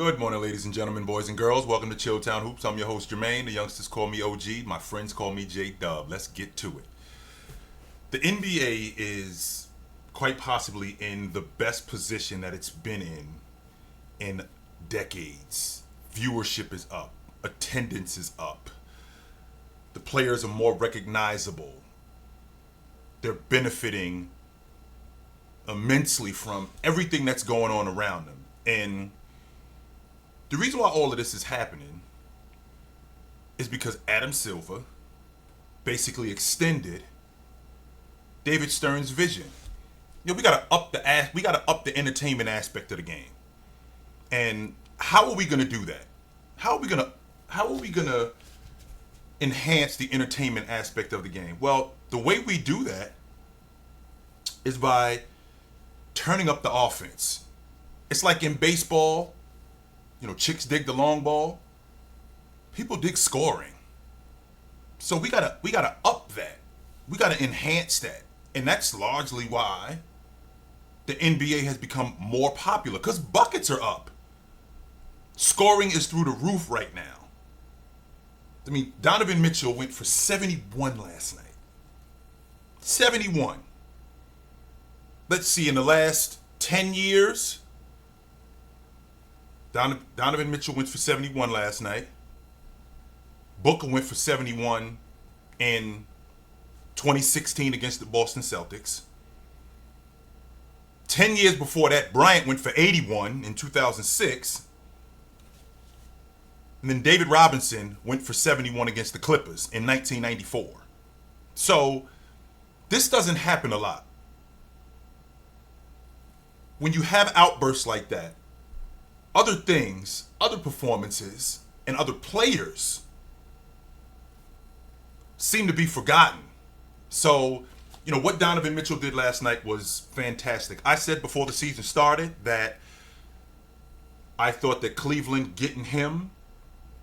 Good morning, ladies and gentlemen, boys and girls. Welcome to Chilltown Hoops. I'm your host, Jermaine. The youngsters call me OG. My friends call me J-Dub. Let's get to it. The NBA is quite possibly in the best position that it's been in decades. Viewership is up. Attendance is up. The players are more recognizable. They're benefiting immensely from everything that's going on around them. And the reason why all of this is happening is because Adam Silver basically extended David Stern's vision. You know, we gotta up the entertainment aspect of the game. And how are we gonna do that? How are we gonna enhance the entertainment aspect of the game? Well, the way we do that is by turning up the offense. It's like in baseball. You know, chicks dig the long ball. People dig scoring. So we gotta up that. We gotta enhance that. And that's largely why the NBA has become more popular, because buckets are up. Scoring is through the roof right now. I mean, Donovan Mitchell went for 71 last night. 71. Let's see, in the last 10 years, Donovan Mitchell went for 71 last night. Booker went for 71 in 2016 against the Boston Celtics. 10 years before that, Bryant went for 81 in 2006. And then David Robinson went for 71 against the Clippers in 1994. So this doesn't happen a lot. When you have outbursts like that, other things, other performances, and other players seem to be forgotten. So, you know, what Donovan Mitchell did last night was fantastic. I said before the season started that I thought that Cleveland getting him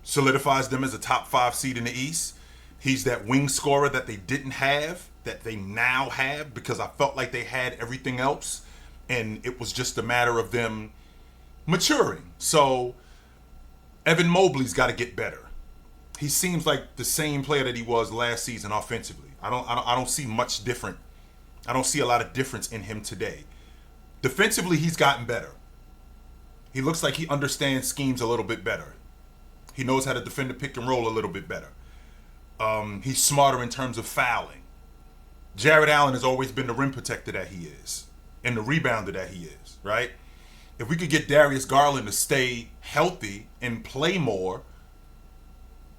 solidifies them as a top 5 seed in the East. He's that wing scorer that they didn't have, that they now have, because I felt like they had everything else, and it was just a matter of them maturing. So Evan Mobley's got to get better. He seems like the same player that he was last season offensively. I don't see much different. I don't see a lot of difference in him today. Defensively, he's gotten better. He looks like he understands schemes a little bit better. He knows how to defend the pick and roll a little bit better. He's smarter in terms of fouling. Jared Allen has always been the rim protector that he is, and the rebounder that he is, right? If we could get Darius Garland to stay healthy and play more,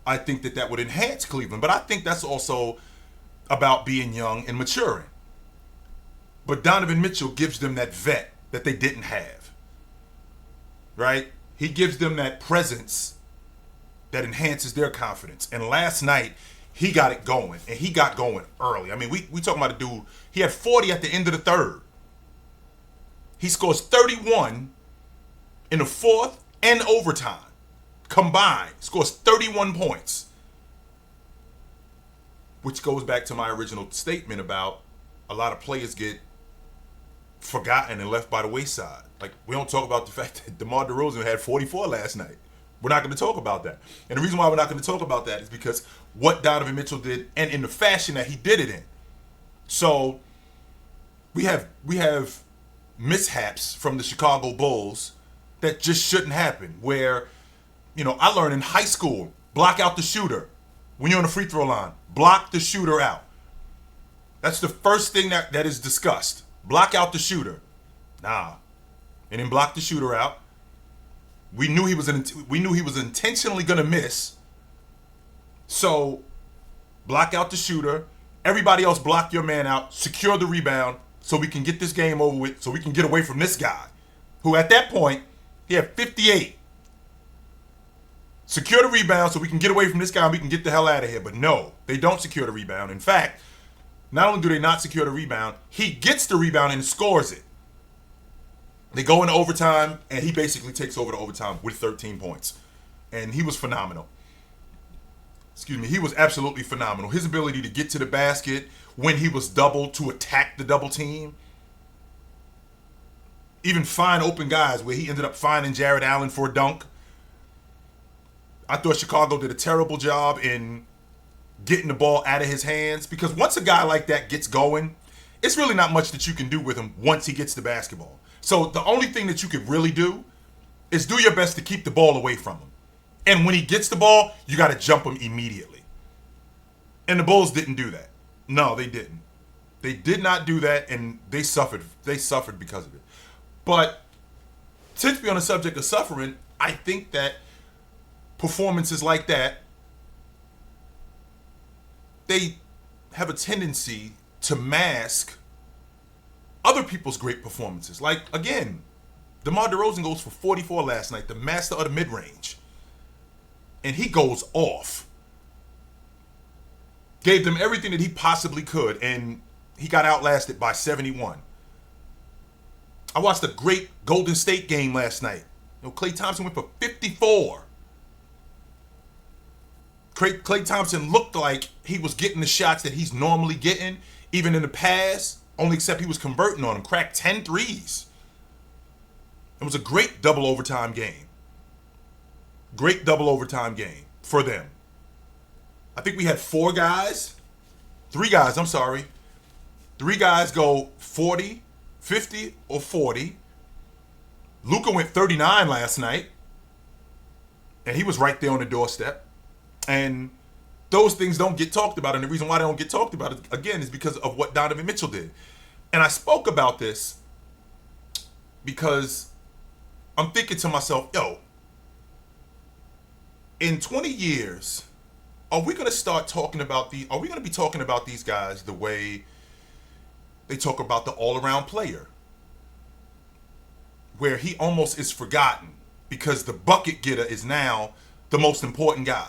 I think that would enhance Cleveland. But I think that's also about being young and maturing. But Donovan Mitchell gives them that vet that they didn't have, right? He gives them that presence that enhances their confidence. And last night, he got it going, and he got going early. I mean, we talking about a dude, he had 40 at the end of the third. He scores 31 in the fourth and overtime. Combined, scores 31 points. Which goes back to my original statement about a lot of players get forgotten and left by the wayside. Like, we don't talk about the fact that DeMar DeRozan had 44 last night. We're not going to talk about that. And the reason why we're not going to talk about that is because what Donovan Mitchell did, and in the fashion that he did it in. So we have mishaps from the Chicago Bulls that just shouldn't happen, where, you know, I learned in high school, block out the shooter. When you're on the free throw line, block the shooter out. That's the first thing that is discussed. Block out the shooter. Nah. And then block the shooter out. We knew he was intentionally going to miss. So block out the shooter. Everybody else block your man out. Secure the rebound so we can get this game over with, so we can get away from this guy, who at that point, he had 58. Secure the rebound so we can get away from this guy and we can get the hell out of here. But no, they don't secure the rebound. In fact, not only do they not secure the rebound, he gets the rebound and scores it. They go into overtime, and he basically takes over the overtime with 13 points. And he was phenomenal. He was absolutely phenomenal. His ability to get to the basket when he was doubled, to attack the double team, even find open guys where he ended up finding Jared Allen for a dunk. I thought Chicago did a terrible job in getting the ball out of his hands, because once a guy like that gets going, it's really not much that you can do with him once he gets the basketball. So the only thing that you could really do is do your best to keep the ball away from him. And when he gets the ball, you got to jump him immediately. And the Bulls didn't do that. No, they didn't. They did not do that, and they suffered. They suffered because of it. But since we're on the subject of suffering, I think that performances like that, they have a tendency to mask other people's great performances. Like, again, DeMar DeRozan goes for 44 last night, the master of the mid-range. And he goes off. Gave them everything that he possibly could, and he got outlasted by 71. I watched a great Golden State game last night. Klay Thompson went for 54. Klay Thompson looked like he was getting the shots that he's normally getting, even in the past, only except he was converting on them. Cracked 10 threes. It was a great double overtime game. Great double overtime game for them. I think we had three guys go 40, 50, or 40. Luka went 39 last night, and he was right there on the doorstep. And those things don't get talked about, and the reason why they don't get talked about, again, is because of what Donovan Mitchell did. And I spoke about this because I'm thinking to myself, in 20 years, are we going to be talking about these guys the way they talk about the all-around player, where he almost is forgotten because the bucket getter is now the most important guy?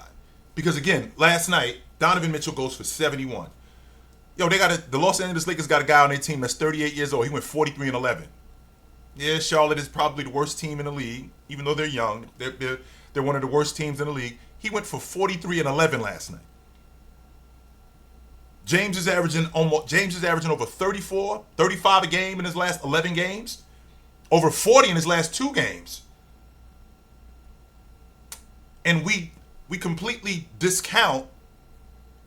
Because again, last night, Donovan Mitchell goes for 71. The Los Angeles Lakers got a guy on their team that's 38 years old. He went 43 and 11. Yeah, Charlotte is probably the worst team in the league, even though they're young. They're one of the worst teams in the league. He went for 43 and 11 last night. James is averaging over 34, 35 a game in his last 11 games. Over 40 in his last 2 games. And we completely discount,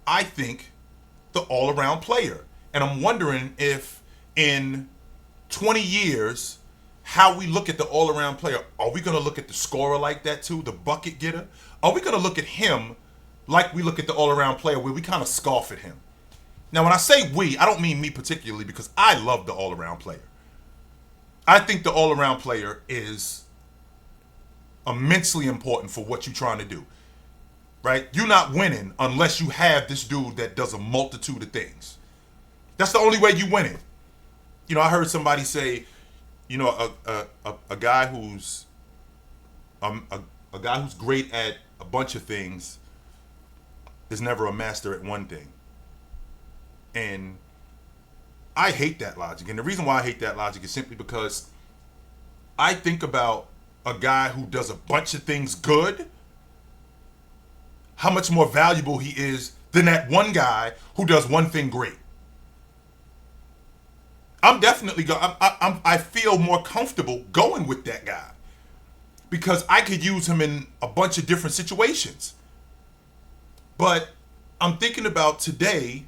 I think, the all-around player. And I'm wondering if in 20 years, how we look at the all-around player, are we going to look at the scorer like that too, the bucket getter? Are we going to look at him like we look at the all-around player, where we kind of scoff at him? Now, when I say we, I don't mean me particularly, because I love the all-around player. I think the all-around player is immensely important for what you're trying to do. Right? You're not winning unless you have this dude that does a multitude of things. That's the only way you win it. I heard somebody say, a guy who's great at a bunch of things is never a master at one thing. And I hate that logic. And the reason why I hate that logic is simply because I think about a guy who does a bunch of things good, how much more valuable he is than that one guy who does one thing great. I feel more comfortable going with that guy because I could use him in a bunch of different situations. But I'm thinking about today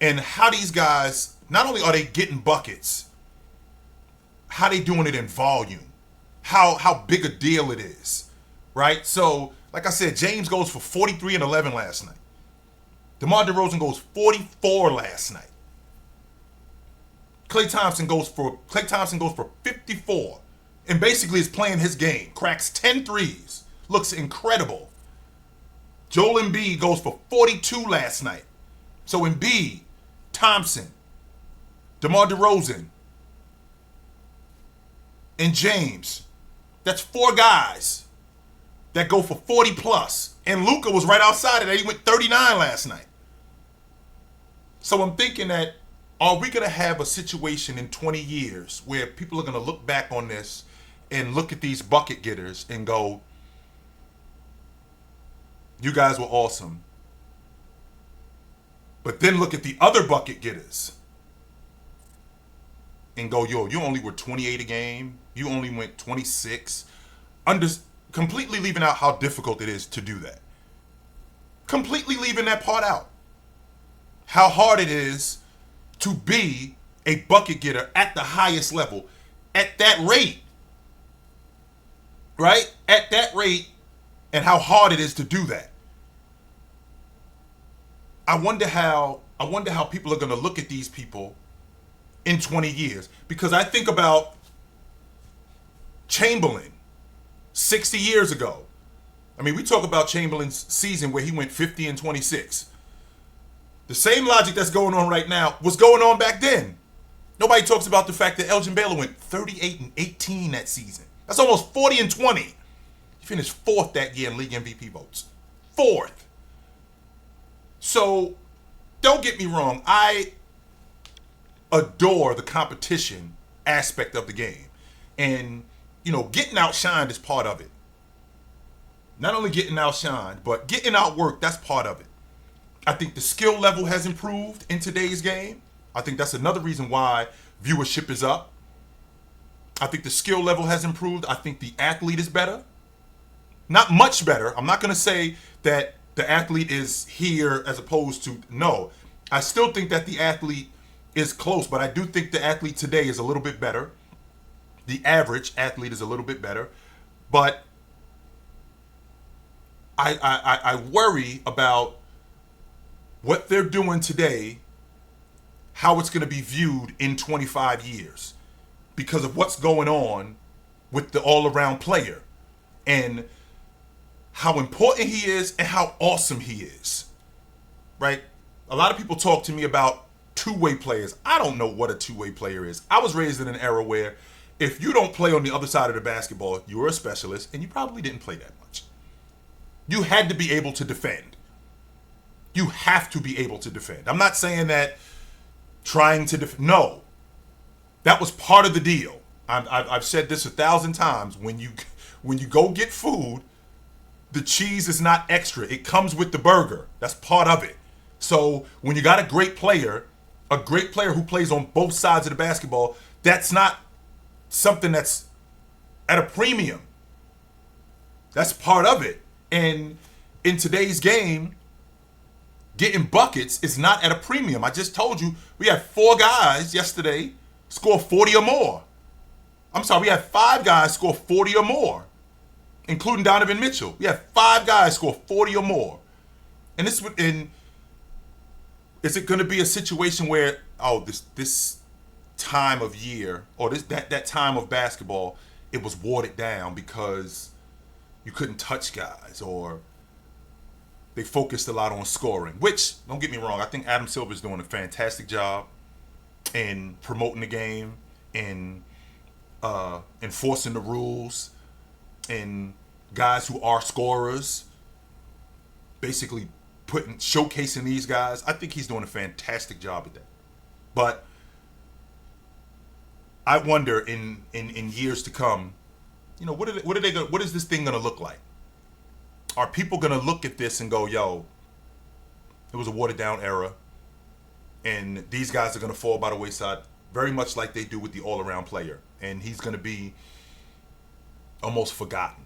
and how these guys, not only are they getting buckets, how they doing it in volume, how big a deal it is, right? So, like I said, James goes for 43 and 11 last night. DeMar DeRozan goes 44 last night. Klay Thompson goes for 54 and basically is playing his game. Cracks 10 threes. Looks incredible. Joel Embiid goes for 42 last night. So Embiid, Thompson, DeMar DeRozan, and James. That's 4 guys that go for 40 plus. And Luka was right outside of that. He went 39 last night. So I'm thinking that, are we going to have a situation in 20 years where people are going to look back on this and look at these bucket getters and go, you guys were awesome. But then look at the other bucket getters and go, yo, you only were 28 a game. You only went 26. Completely leaving out how difficult it is to do that. Completely leaving that part out. How hard it is to be a bucket getter at the highest level at that rate. Right? At that rate, and how hard it is to do that. I wonder how people are going to look at these people in 20 years. Because I think about Chamberlain 60 years ago. I mean, we talk about Chamberlain's season where he went 50 and 26. The same logic that's going on right now was going on back then. Nobody talks about the fact that Elgin Baylor went 38 and 18 that season. That's almost 40 and 20. He finished fourth that year in league MVP votes. Fourth. So, don't get me wrong. I adore the competition aspect of the game. And, getting outshined is part of it. Not only getting outshined, but getting outworked, that's part of it. I think the skill level has improved in today's game. I think that's another reason why viewership is up. I think the skill level has improved. I think the athlete is better. Not much better. I'm not going to say that the athlete is here as opposed to, no. I still think that the athlete is close, but I do think the athlete today is a little bit better. The average athlete is a little bit better. But I worry about what they're doing today, how it's going to be viewed in 25 years because of what's going on with the all-around player and how important he is and how awesome he is, right? A lot of people talk to me about two-way players. I don't know what a two-way player is. I was raised in an era where if you don't play on the other side of the basketball, you were a specialist and you probably didn't play that much. You had to be able to defend. You have to be able to defend. I'm not saying that trying to defend. No. That was part of the deal. I've said this 1,000 times. When you go get food, the cheese is not extra. It comes with the burger. That's part of it. So when you got a great player who plays on both sides of the basketball, that's not something that's at a premium. That's part of it. And in today's game, getting buckets is not at a premium. I just told you we had 4 guys yesterday score 40 or more. I'm sorry, we had 5 guys score 40 or more, including Donovan Mitchell. We had 5 guys score 40 or more. And is it going to be a situation where, this time of year or that time of basketball, it was watered down because you couldn't touch guys or they focused a lot on scoring, which, don't get me wrong, I think Adam Silver's doing a fantastic job in promoting the game, in enforcing the rules, and guys who are scorers, basically showcasing these guys. I think he's doing a fantastic job at that. But I wonder in years to come, what is this thing going to look like? Are people going to look at this and go, yo, it was a watered down era and these guys are going to fall by the wayside very much like they do with the all-around player, and he's going to be almost forgotten,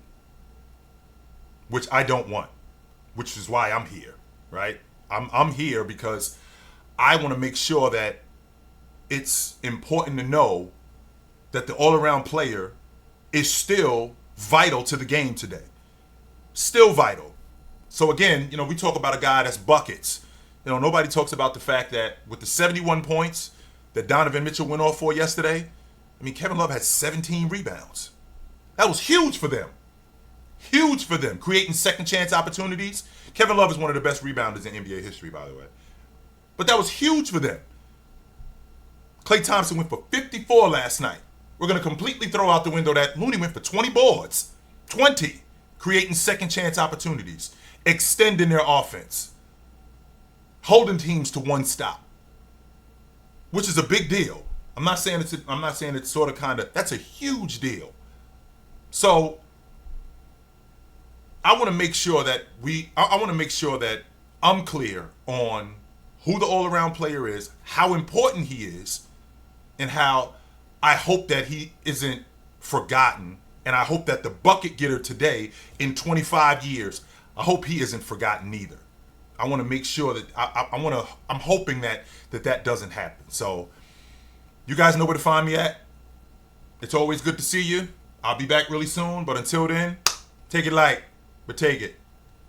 which I don't want, which is why I'm here, right? I'm here because I want to make sure that it's important to know that the all-around player is still vital to the game today. Still vital. So again, we talk about a guy that's buckets. Nobody talks about the fact that with the 71 points that Donovan Mitchell went off for yesterday, Kevin Love had 17 rebounds. That was huge for them. Huge for them. Creating second chance opportunities. Kevin Love is one of the best rebounders in NBA history, by the way. But that was huge for them. Klay Thompson went for 54 last night. We're going to completely throw out the window that Looney went for 20 boards. 20. Creating second chance opportunities. Extending their offense. Holding teams to one stop. Which is a big deal. I'm not saying it's sort of kind of, that's a huge deal. So I want to make sure that I'm clear on who the all-around player is, how important he is, and how I hope that he isn't forgotten, and I hope that the bucket getter today in 25 years, I hope he isn't forgotten either. I want to make sure that I'm hoping that doesn't happen. So you guys know where to find me at. It's always good to see you. I'll be back really soon, but until then, take it light, but take it.